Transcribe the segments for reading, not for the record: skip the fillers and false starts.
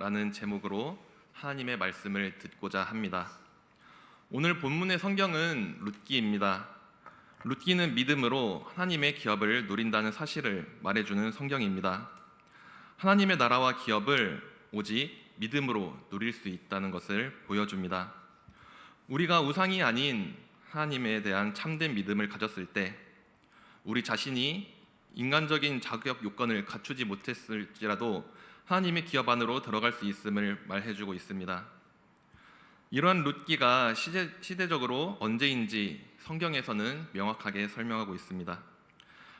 라는 제목으로 하나님의 말씀을 듣고자 합니다. 오늘 본문의 성경은 룻기입니다. 룻기는 믿음으로 하나님의 기업을 누린다는 사실을 말해주는 성경입니다. 하나님의 나라와 기업을 오직 믿음으로 누릴 수 있다는 것을 보여줍니다. 우리가 우상이 아닌 하나님에 대한 참된 믿음을 가졌을 때 우리 자신이 인간적인 자격 요건을 갖추지 못했을지라도 하나님의 기업 안으로 들어갈 수 있음을 말해주고 있습니다. 이러한 룻기가 시대적으로 언제인지 성경에서는 명확하게 설명하고 있습니다.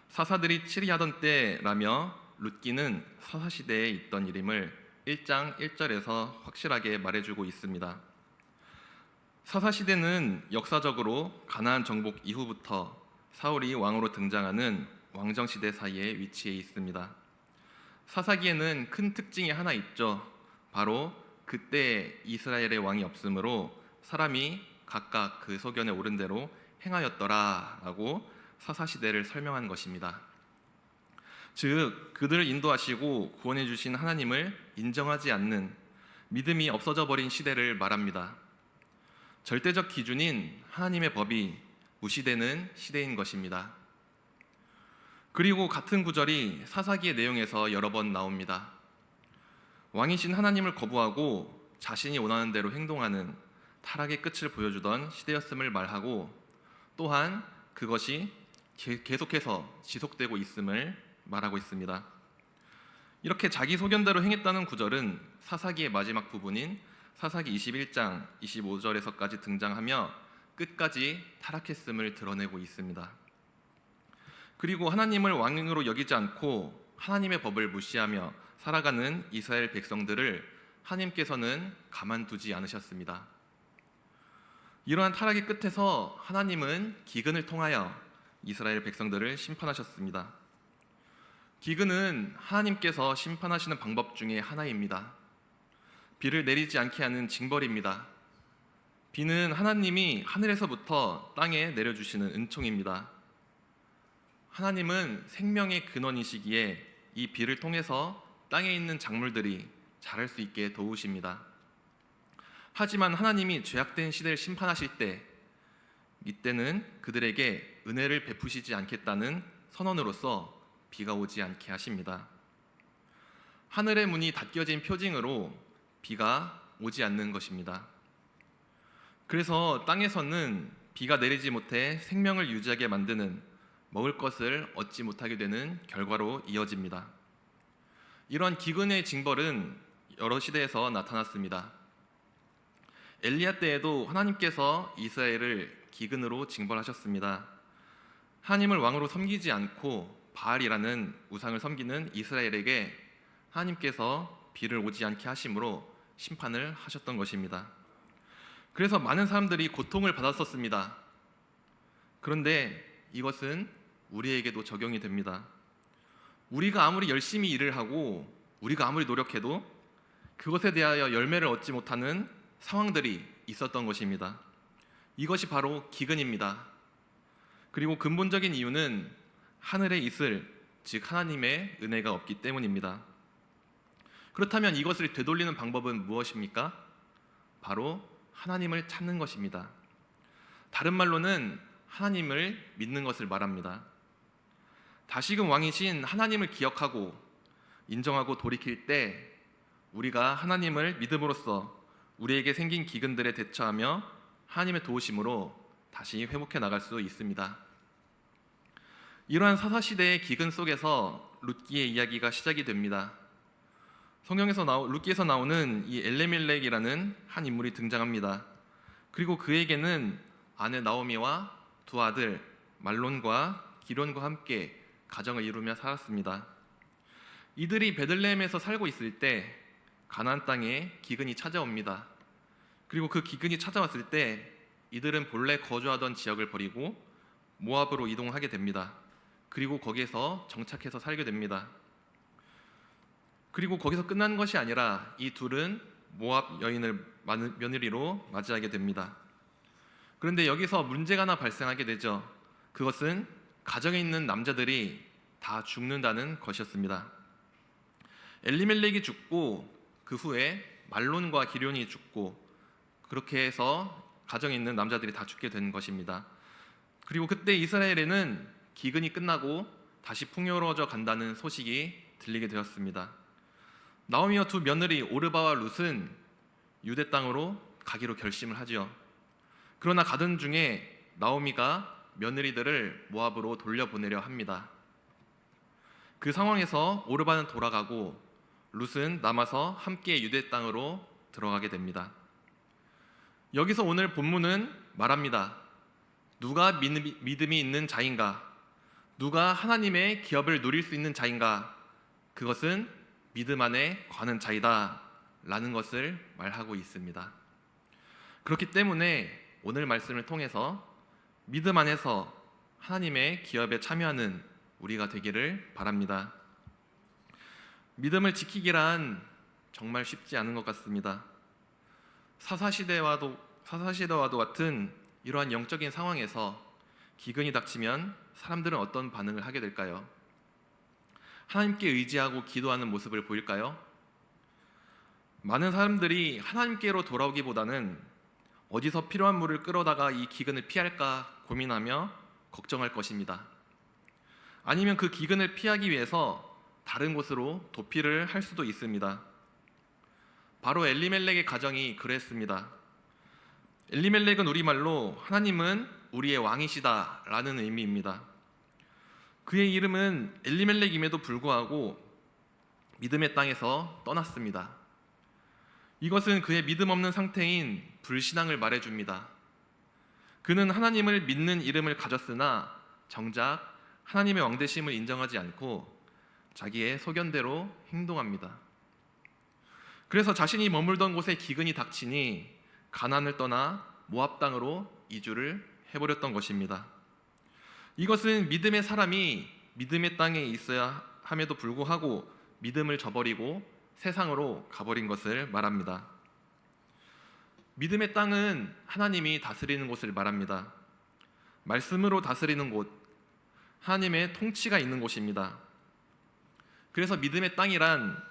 사사들이 치리하던 때라며 룻기는 사사시대에 있던 일임을 1장 1절에서 확실하게 말해주고 있습니다. 사사시대는 역사적으로 가나안 정복 이후부터 사울이 왕으로 등장하는 왕정시대 사이에 위치해 있습니다. 사사기에는 큰 특징이 하나 있죠. 바로 그때 이스라엘의 왕이 없으므로 사람이 각각 그 소견에 오른 대로 행하였더라라고 사사시대를 설명한 것입니다. 즉 그들을 인도하시고 구원해 주신 하나님을 인정하지 않는 믿음이 없어져 버린 시대를 말합니다. 절대적 기준인 하나님의 법이 무시되는 시대인 것입니다. 그리고 같은 구절이 사사기의 내용에서 여러 번 나옵니다. 왕이신 하나님을 거부하고 자신이 원하는 대로 행동하는 타락의 끝을 보여주던 시대였음을 말하고 또한 그것이 계속해서 지속되고 있음을 말하고 있습니다. 이렇게 자기 소견대로 행했다는 구절은 사사기의 마지막 부분인 사사기 21장 25절에서까지 등장하며 끝까지 타락했음을 드러내고 있습니다. 그리고 하나님을 왕으로 여기지 않고 하나님의 법을 무시하며 살아가는 이스라엘 백성들을 하나님께서는 가만두지 않으셨습니다. 이러한 타락의 끝에서 하나님은 기근을 통하여 이스라엘 백성들을 심판하셨습니다. 기근은 하나님께서 심판하시는 방법 중에 하나입니다. 비를 내리지 않게 하는 징벌입니다. 비는 하나님이 하늘에서부터 땅에 내려주시는 은총입니다. 하나님은 생명의 근원이시기에 이 비를 통해서 땅에 있는 작물들이 자랄 수 있게 도우십니다. 하지만 하나님이 죄악된 시대를 심판하실 때 이때는 그들에게 은혜를 베푸시지 않겠다는 선언으로서 비가 오지 않게 하십니다. 하늘의 문이 닫혀진 표징으로 비가 오지 않는 것입니다. 그래서 땅에서는 비가 내리지 못해 생명을 유지하게 만드는 먹을 것을 얻지 못하게 되는 결과로 이어집니다. 이러한 기근의 징벌은 여러 시대에서 나타났습니다. 엘리야 때에도 하나님께서 이스라엘을 기근으로 징벌하셨습니다. 하나님을 왕으로 섬기지 않고 바알이라는 우상을 섬기는 이스라엘에게 하나님께서 비를 오지 않게 하심으로 심판을 하셨던 것입니다. 그래서 많은 사람들이 고통을 받았었습니다. 그런데 이것은 우리에게도 적용이 됩니다. 우리가 아무리 열심히 일을 하고 우리가 아무리 노력해도 그것에 대하여 열매를 얻지 못하는 상황들이 있었던 것입니다. 이것이 바로 기근입니다. 그리고 근본적인 이유는 하늘에 있을 즉 하나님의 은혜가 없기 때문입니다. 그렇다면 이것을 되돌리는 방법은 무엇입니까? 바로 하나님을 찾는 것입니다. 다른 말로는 하나님을 믿는 것을 말합니다. 다시금 왕이신 하나님을 기억하고 인정하고 돌이킬 때 우리가 하나님을 믿음으로써 우리에게 생긴 기근들에 대처하며 하나님의 도우심으로 다시 회복해 나갈 수 있습니다. 이러한 사사시대의 기근 속에서 룻기의 이야기가 시작이 됩니다. 성경에서 룻기에서 나오는 이 엘레멜렉이라는 한 인물이 등장합니다. 그리고 그에게는 아내 나오미와 두 아들 말론과 기론과 함께 가정을 이루며 살았습니다. 이들이 베들레헴에서 살고 있을 때 가나안 땅에 기근이 찾아옵니다. 그리고 그 기근이 찾아왔을 때 이들은 본래 거주하던 지역을 버리고 모압으로 이동하게 됩니다. 그리고 거기에서 정착해서 살게 됩니다. 그리고 거기서 끝난 것이 아니라 이 둘은 모압 여인을 며느리로 맞이하게 됩니다. 그런데 여기서 문제가 하나 발생하게 되죠. 그것은 가정에 있는 남자들이 다 죽는다는 것이었습니다. 엘리멜렉이 죽고 그 후에 말론과 기럧이 죽고 그렇게 해서 가정에 있는 남자들이 다 죽게 된 것입니다. 그리고 그때 이스라엘에는 기근이 끝나고 다시 풍요로워져 간다는 소식이 들리게 되었습니다. 나오미와 두 며느리 오르바와 룻은 유대 땅으로 가기로 결심을 하지요. 그러나 가던 중에 나오미가 며느리들을 모압으로 돌려보내려 합니다. 그 상황에서 오르바는 돌아가고 룻은 남아서 함께 유대 땅으로 들어가게 됩니다. 여기서 오늘 본문은 말합니다. 누가 믿음이 있는 자인가? 누가 하나님의 기업을 누릴 수 있는 자인가? 그것은 믿음 안에 거하는 자이다 라는 것을 말하고 있습니다. 그렇기 때문에 오늘 말씀을 통해서 믿음 안에서 하나님의 기업에 참여하는 우리가 되기를 바랍니다. 믿음을 지키기란 정말 쉽지 않은 것 같습니다. 사사시대와도 같은 이러한 영적인 상황에서 기근이 닥치면 사람들은 어떤 반응을 하게 될까요? 하나님께 의지하고 기도하는 모습을 보일까요? 많은 사람들이 하나님께로 돌아오기보다는 어디서 필요한 물을 끌어다가 이 기근을 피할까 고민하며 걱정할 것입니다. 아니면 그 기근을 피하기 위해서 다른 곳으로 도피를 할 수도 있습니다. 바로 엘리멜렉의 가정이 그랬습니다. 엘리멜렉은 우리말로 하나님은 우리의 왕이시다 라는 의미입니다. 그의 이름은 엘리멜렉임에도 불구하고 믿음의 땅에서 떠났습니다. 이것은 그의 믿음 없는 상태인 불신앙을 말해줍니다. 그는 하나님을 믿는 이름을 가졌으나 정작 하나님의 왕되심을 인정하지 않고 자기의 소견대로 행동합니다. 그래서 자신이 머물던 곳에 기근이 닥치니 가나안을 떠나 모압 땅으로 이주를 해버렸던 것입니다. 이것은 믿음의 사람이 믿음의 땅에 있어야 함에도 불구하고 믿음을 저버리고 세상으로 가버린 것을 말합니다. 믿음의 땅은 하나님이 다스리는 곳을 말합니다. 말씀으로 다스리는 곳, 하나님의 통치가 있는 곳입니다. 그래서 믿음의 땅이란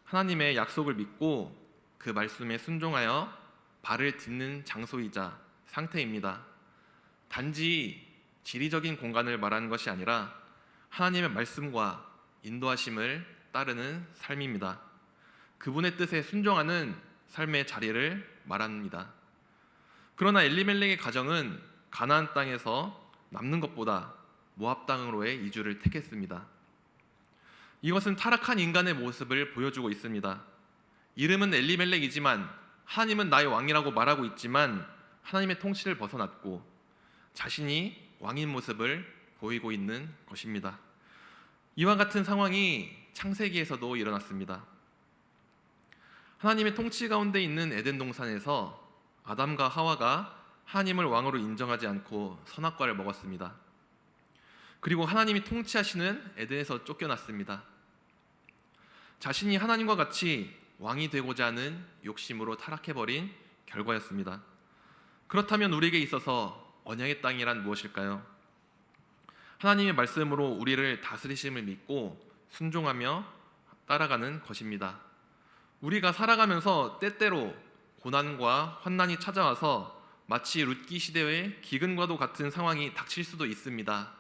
하나님의 약속을 믿고 그 말씀에 순종하여 발을 딛는 장소이자 상태입니다. 단지 지리적인 공간을 말하는 것이 아니라 하나님의 말씀과 인도하심을 따르는 삶입니다. 그분의 뜻에 순종하는 삶의 자리를 말합니다. 그러나 엘리멜렉의 가정은 가나안 땅에서 남는 것보다 모압 땅으로의 이주를 택했습니다. 이것은 타락한 인간의 모습을 보여주고 있습니다. 이름은 엘리멜렉이지만 하나님은 나의 왕이라고 말하고 있지만 하나님의 통치를 벗어났고 자신이 왕인 모습을 보이고 있는 것입니다. 이와 같은 상황이 창세기에서도 일어났습니다. 하나님의 통치 가운데 있는 에덴 동산에서 아담과 하와가 하나님을 왕으로 인정하지 않고 선악과를 먹었습니다. 그리고 하나님이 통치하시는 에덴에서 쫓겨났습니다. 자신이 하나님과 같이 왕이 되고자 하는 욕심으로 타락해버린 결과였습니다. 그렇다면 우리에게 있어서 언약의 땅이란 무엇일까요? 하나님의 말씀으로 우리를 다스리심을 믿고 순종하며 따라가는 것입니다. 우리가 살아가면서 때때로 고난과 환난이 찾아와서 마치 룻기 시대의 기근과도 같은 상황이 닥칠 수도 있습니다.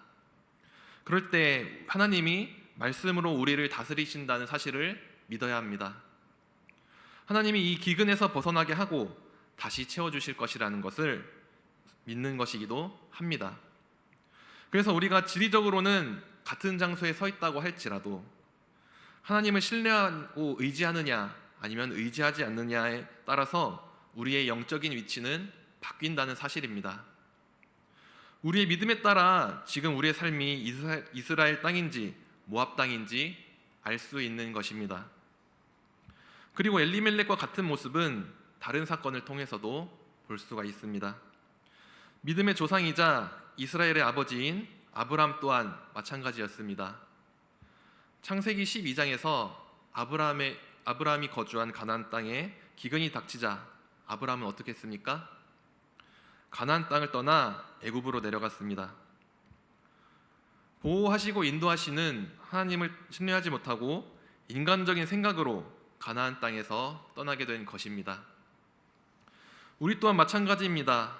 그럴 때 하나님이 말씀으로 우리를 다스리신다는 사실을 믿어야 합니다. 하나님이 이 기근에서 벗어나게 하고 다시 채워주실 것이라는 것을 믿는 것이기도 합니다. 그래서 우리가 지리적으로는 같은 장소에 서 있다고 할지라도 하나님을 신뢰하고 의지하느냐 아니면 의지하지 않느냐에 따라서 우리의 영적인 위치는 바뀐다는 사실입니다. 우리의 믿음에 따라 지금 우리의 삶이 이스라엘 땅인지 모압 땅인지 알 수 있는 것입니다. 그리고 엘리멜렉과 같은 모습은 다른 사건을 통해서도 볼 수가 있습니다. 믿음의 조상이자 이스라엘의 아버지인 아브람 또한 마찬가지였습니다. 창세기 12장에서 아브라함이 거주한 가나안 땅에 기근이 닥치자 아브라함은 어떻게 했습니까? 가나안 땅을 떠나 애굽으로 내려갔습니다. 보호하시고 인도하시는 하나님을 신뢰하지 못하고 인간적인 생각으로 가나안 땅에서 떠나게 된 것입니다. 우리 또한 마찬가지입니다.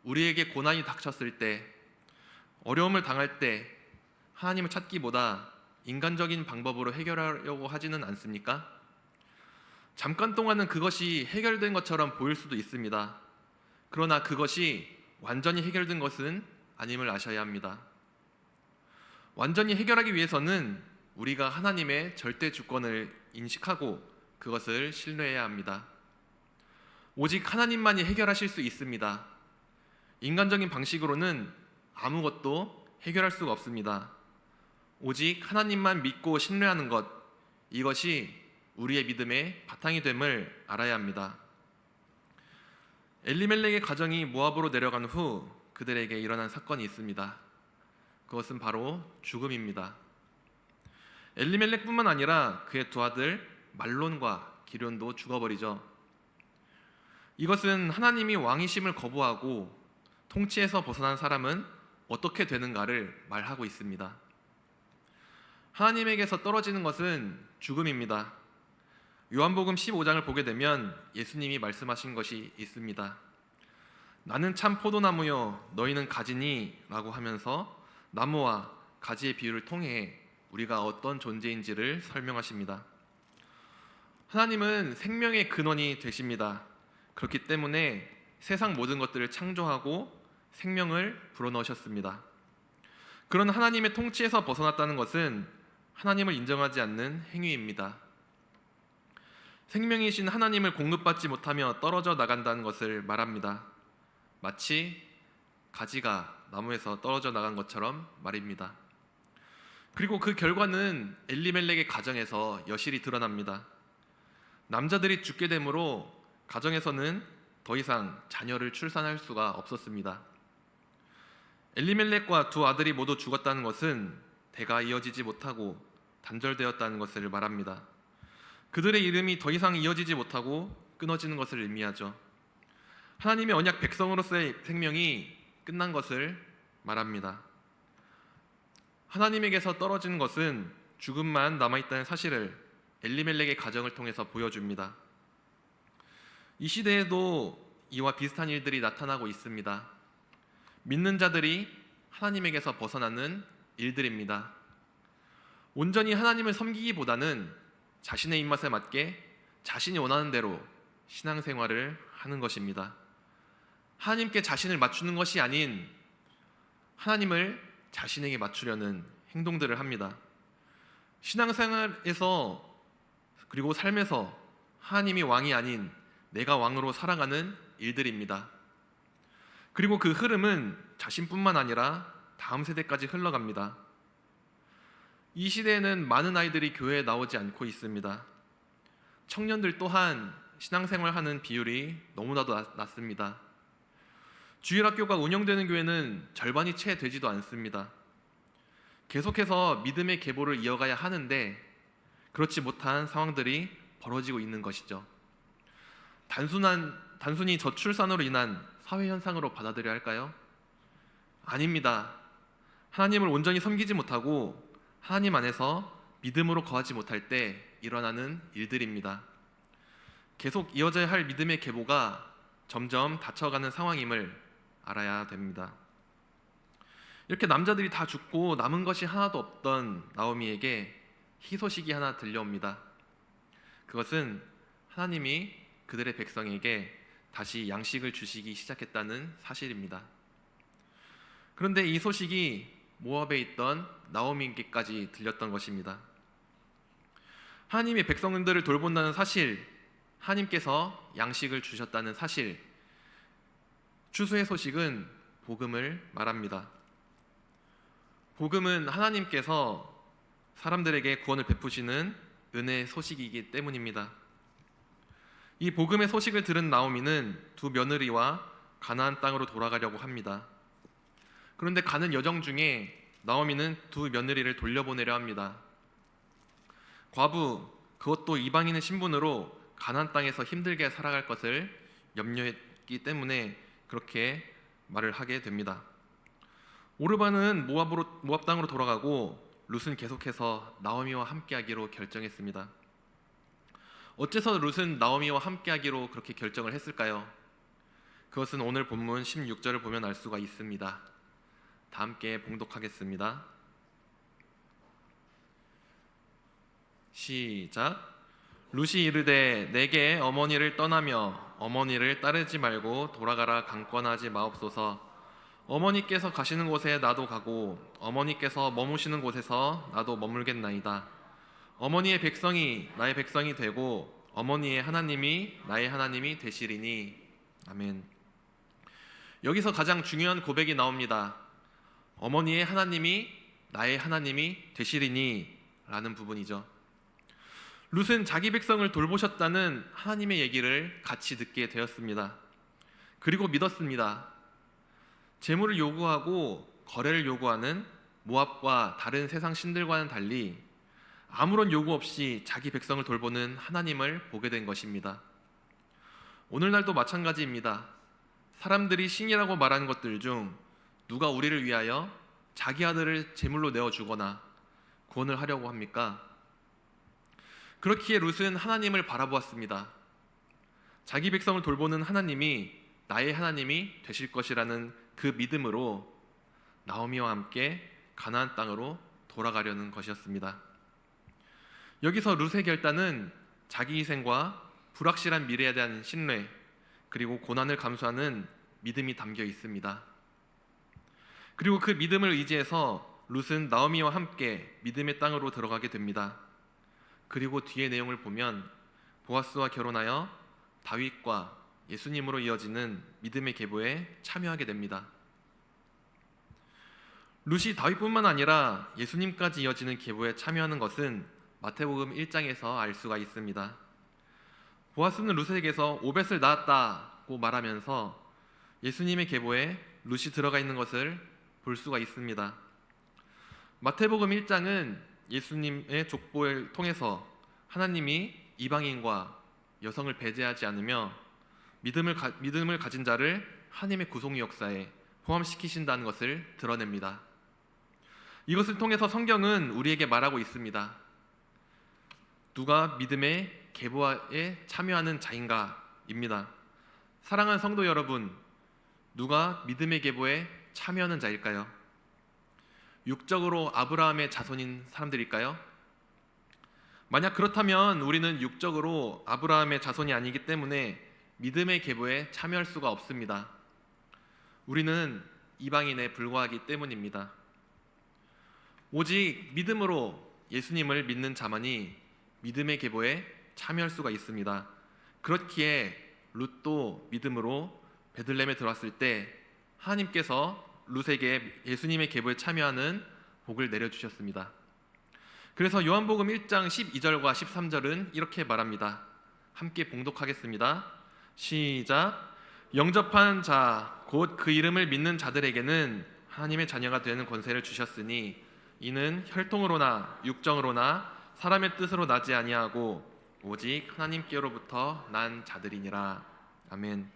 우리에게 고난이 닥쳤을 때, 어려움을 당할 때 하나님을 찾기보다 인간적인 방법으로 해결하려고 하지는 않습니까? 잠깐 동안은 그것이 해결된 것처럼 보일 수도 있습니다. 그러나 그것이 완전히 해결된 것은 아님을 아셔야 합니다. 완전히 해결하기 위해서는 우리가 하나님의 절대 주권을 인식하고 그것을 신뢰해야 합니다. 오직 하나님만이 해결하실 수 있습니다. 인간적인 방식으로는 아무것도 해결할 수가 없습니다. 오직 하나님만 믿고 신뢰하는 것, 이것이 우리의 믿음의 바탕이 됨을 알아야 합니다. 엘리멜렉의 가정이 모압으로 내려간 후 그들에게 일어난 사건이 있습니다. 그것은 바로 죽음입니다. 엘리멜렉뿐만 아니라 그의 두 아들 말론과 기럨도 죽어버리죠. 이것은 하나님이 왕이심을 거부하고 통치에서 벗어난 사람은 어떻게 되는가를 말하고 있습니다. 하나님에게서 떨어지는 것은 죽음입니다. 요한복음 15장을 보게 되면 예수님이 말씀하신 것이 있습니다. 나는 참 포도나무요 너희는 가지니 라고 하면서 나무와 가지의 비유를 통해 우리가 어떤 존재인지를 설명하십니다. 하나님은 생명의 근원이 되십니다. 그렇기 때문에 세상 모든 것들을 창조하고 생명을 불어넣으셨습니다. 그런 하나님의 통치에서 벗어났다는 것은 하나님을 인정하지 않는 행위입니다. 생명이신 하나님을 공급받지 못하며 떨어져 나간다는 것을 말합니다. 마치 가지가 나무에서 떨어져 나간 것처럼 말입니다. 그리고 그 결과는 엘리멜렉의 가정에서 여실히 드러납니다. 남자들이 죽게 되므로 가정에서는 더 이상 자녀를 출산할 수가 없었습니다. 엘리멜렉과 두 아들이 모두 죽었다는 것은 대가 이어지지 못하고 단절되었다는 것을 말합니다. 그들의 이름이 더 이상 이어지지 못하고 끊어지는 것을 의미하죠. 하나님의 언약 백성으로서의 생명이 끝난 것을 말합니다. 하나님에게서 떨어지는 것은 죽음만 남아있다는 사실을 엘리멜렉의 가정을 통해서 보여줍니다. 이 시대에도 이와 비슷한 일들이 나타나고 있습니다. 믿는 자들이 하나님에게서 벗어나는 일들입니다. 온전히 하나님을 섬기기보다는 자신의 입맛에 맞게 자신이 원하는 대로 신앙생활을 하는 것입니다. 하나님께 자신을 맞추는 것이 아닌 하나님을 자신에게 맞추려는 행동들을 합니다. 신앙생활에서 그리고 삶에서 하나님이 왕이 아닌 내가 왕으로 살아가는 일들입니다. 그리고 그 흐름은 자신뿐만 아니라 다음 세대까지 흘러갑니다. 이 시대에는 많은 아이들이 교회에 나오지 않고 있습니다. 청년들 또한 신앙생활하는 비율이 너무나도 낮습니다. 주일학교가 운영되는 교회는 절반이 채 되지도 않습니다. 계속해서 믿음의 계보를 이어가야 하는데 그렇지 못한 상황들이 벌어지고 있는 것이죠. 단순히 저출산으로 인한 사회 현상으로 받아들여야 할까요? 아닙니다. 하나님을 온전히 섬기지 못하고 하나님 안에서 믿음으로 거하지 못할 때 일어나는 일들입니다. 계속 이어져야 할 믿음의 계보가 점점 닫혀가는 상황임을 알아야 됩니다. 이렇게 남자들이 다 죽고 남은 것이 하나도 없던 나오미에게 희소식이 하나 들려옵니다. 그것은 하나님이 그들의 백성에게 다시 양식을 주시기 시작했다는 사실입니다. 그런데 이 소식이 모압에 있던 나오미에게까지 들렸던 것입니다. 하나님이 백성들을 돌본다는 사실, 하나님께서 양식을 주셨다는 사실, 추수의 소식은 복음을 말합니다. 복음은 하나님께서 사람들에게 구원을 베푸시는 은혜의 소식이기 때문입니다. 이 복음의 소식을 들은 나오미는 두 며느리와 가나안 땅으로 돌아가려고 합니다. 그런데 가는 여정 중에 나오미는 두 며느리를 돌려보내려 합니다. 과부, 그것도 이방인의 신분으로 가나안 땅에서 힘들게 살아갈 것을 염려했기 때문에 그렇게 말을 하게 됩니다. 오르반은 모압 땅으로 돌아가고 룻은 계속해서 나오미와 함께하기로 결정했습니다. 어째서 룻은 나오미와 함께하기로 그렇게 결정을 했을까요? 그것은 오늘 본문 16절을 보면 알 수가 있습니다. 다 함께 봉독하겠습니다. 시작. 룻이 이르되 내게 어머니를 떠나며 어머니를 따르지 말고 돌아가라 강권하지 마옵소서. 어머니께서 가시는 곳에 나도 가고 어머니께서 머무시는 곳에서 나도 머물겠나이다. 어머니의 백성이 나의 백성이 되고 어머니의 하나님이 나의 하나님이 되시리니. 아멘. 여기서 가장 중요한 고백이 나옵니다. 어머니의 하나님이 나의 하나님이 되시리니 라는 부분이죠. 룻은 자기 백성을 돌보셨다는 하나님의 얘기를 같이 듣게 되었습니다. 그리고 믿었습니다. 재물을 요구하고 거래를 요구하는 모압과 다른 세상 신들과는 달리 아무런 요구 없이 자기 백성을 돌보는 하나님을 보게 된 것입니다. 오늘날도 마찬가지입니다. 사람들이 신이라고 말하는 것들 중 누가 우리를 위하여 자기 아들을 제물로 내어주거나 구원을 하려고 합니까? 그렇기에 룻은 하나님을 바라보았습니다. 자기 백성을 돌보는 하나님이 나의 하나님이 되실 것이라는 그 믿음으로 나오미와 함께 가나안 땅으로 돌아가려는 것이었습니다. 여기서 룻의 결단은 자기 희생과 불확실한 미래에 대한 신뢰, 그리고 고난을 감수하는 믿음이 담겨 있습니다. 그리고 그 믿음을 의지해서 룻은 나오미와 함께 믿음의 땅으로 들어가게 됩니다. 그리고 뒤의 내용을 보면 보아스와 결혼하여 다윗과 예수님으로 이어지는 믿음의 계보에 참여하게 됩니다. 룻이 다윗뿐만 아니라 예수님까지 이어지는 계보에 참여하는 것은 마태복음 1장에서 알 수가 있습니다. 보아스는 룻에게서 오벳을 낳았다고 말하면서 예수님의 계보에 룻이 들어가 있는 것을 볼 수가 있습니다. 마태복음 1장은 예수님의 족보를 통해서 하나님이 이방인과 여성을 배제하지 않으며 믿음을 가진 자를 하나님의 구속 역사에 포함시키신다는 것을 드러냅니다. 이것을 통해서 성경은 우리에게 말하고 있습니다. 누가 믿음의 계보에 참여하는 자인가입니다. 사랑하는 성도 여러분, 누가 믿음의 계보에 참여하는 자일까요? 육적으로 아브라함의 자손인 사람들일까요? 만약 그렇다면 우리는 육적으로 아브라함의 자손이 아니기 때문에 믿음의 계보에 참여할 수가 없습니다. 우리는 이방인에 불과하기 때문입니다. 오직 믿음으로 예수님을 믿는 자만이 믿음의 계보에 참여할 수가 있습니다. 그렇기에 룻도 믿음으로 베들레헴에 들어왔을 때 하나님께서 룻에게 예수님의 계보에 참여하는 복을 내려주셨습니다. 그래서 요한복음 1장 12절과 13절은 이렇게 말합니다. 함께 봉독하겠습니다. 시작. 영접한 자 곧 그 이름을 믿는 자들에게는 하나님의 자녀가 되는 권세를 주셨으니 이는 혈통으로나 육정으로나 사람의 뜻으로 나지 아니하고 오직 하나님께로부터 난 자들이니라. 아멘.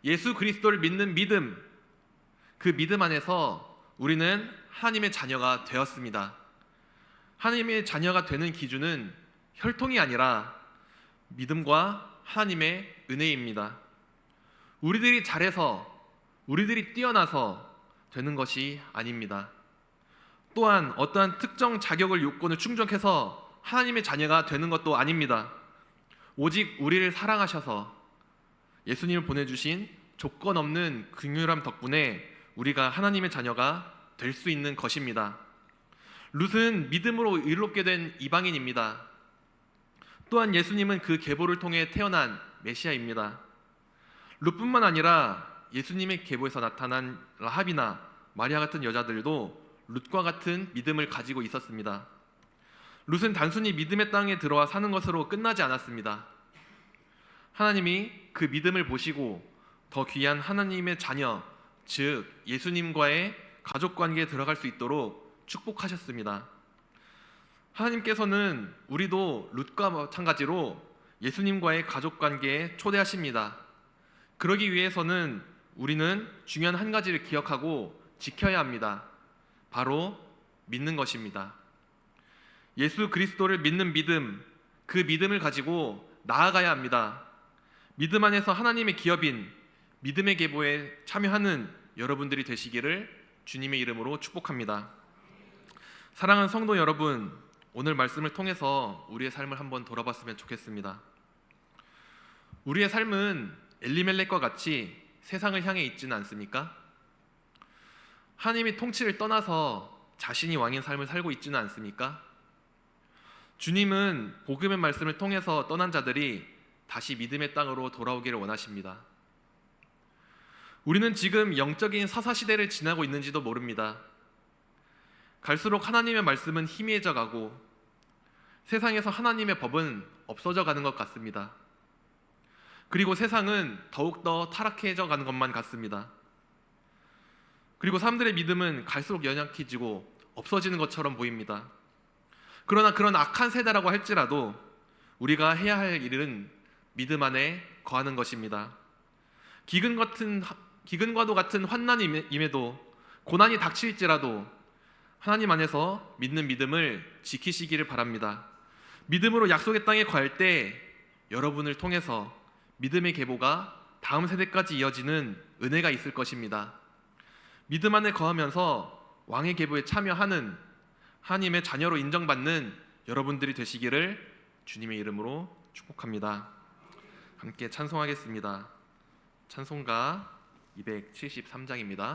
예수 그리스도를 믿는 믿음, 그 믿음 안에서 우리는 하나님의 자녀가 되었습니다. 하나님의 자녀가 되는 기준은 혈통이 아니라 믿음과 하나님의 은혜입니다. 우리들이 잘해서, 우리들이 뛰어나서 되는 것이 아닙니다. 또한 어떠한 특정 자격을 요건을 충족해서 하나님의 자녀가 되는 것도 아닙니다. 오직 우리를 사랑하셔서 예수님을 보내주신 조건 없는 긍휼함 덕분에 우리가 하나님의 자녀가 될 수 있는 것입니다. 룻은 믿음으로 의롭게 된 이방인입니다. 또한 예수님은 그 계보를 통해 태어난 메시아입니다. 룻뿐만 아니라 예수님의 계보에서 나타난 라합이나 마리아 같은 여자들도 룻과 같은 믿음을 가지고 있었습니다. 룻은 단순히 믿음의 땅에 들어와 사는 것으로 끝나지 않았습니다. 하나님이 그 믿음을 보시고 더 귀한 하나님의 자녀, 즉 예수님과의 가족관계에 들어갈 수 있도록 축복하셨습니다. 하나님께서는 우리도 룻과 마찬가지로 예수님과의 가족관계에 초대하십니다. 그러기 위해서는 우리는 중요한 한 가지를 기억하고 지켜야 합니다. 바로 믿는 것입니다. 예수 그리스도를 믿는 믿음, 그 믿음을 가지고 나아가야 합니다. 믿음 안에서 하나님의 기업인 믿음의 계보에 참여하는 여러분들이 되시기를 주님의 이름으로 축복합니다. 사랑하는 성도 여러분, 오늘 말씀을 통해서 우리의 삶을 한번 돌아봤으면 좋겠습니다. 우리의 삶은 엘리멜렉과 같이 세상을 향해 있지는 않습니까? 하나님이 통치를 떠나서 자신이 왕인 삶을 살고 있지는 않습니까? 주님은 복음의 말씀을 통해서 떠난 자들이 다시 믿음의 땅으로 돌아오기를 원하십니다. 우리는 지금 영적인 사사시대를 지나고 있는지도 모릅니다. 갈수록 하나님의 말씀은 희미해져 가고 세상에서 하나님의 법은 없어져 가는 것 같습니다. 그리고 세상은 더욱더 타락해져 가는 것만 같습니다. 그리고 사람들의 믿음은 갈수록 연약해지고 없어지는 것처럼 보입니다. 그러나 그런 악한 세대라고 할지라도 우리가 해야 할 일은 믿음 안에 거하는 것입니다. 기근과도 같은 환난이 임해도 고난이 닥칠지라도 하나님 안에서 믿는 믿음을 지키시기를 바랍니다. 믿음으로 약속의 땅에 거할 때 여러분을 통해서 믿음의 계보가 다음 세대까지 이어지는 은혜가 있을 것입니다. 믿음 안에 거하면서 왕의 계보에 참여하는 하나님의 자녀로 인정받는 여러분들이 되시기를 주님의 이름으로 축복합니다. 함께 찬송하겠습니다. 찬송가 273장입니다.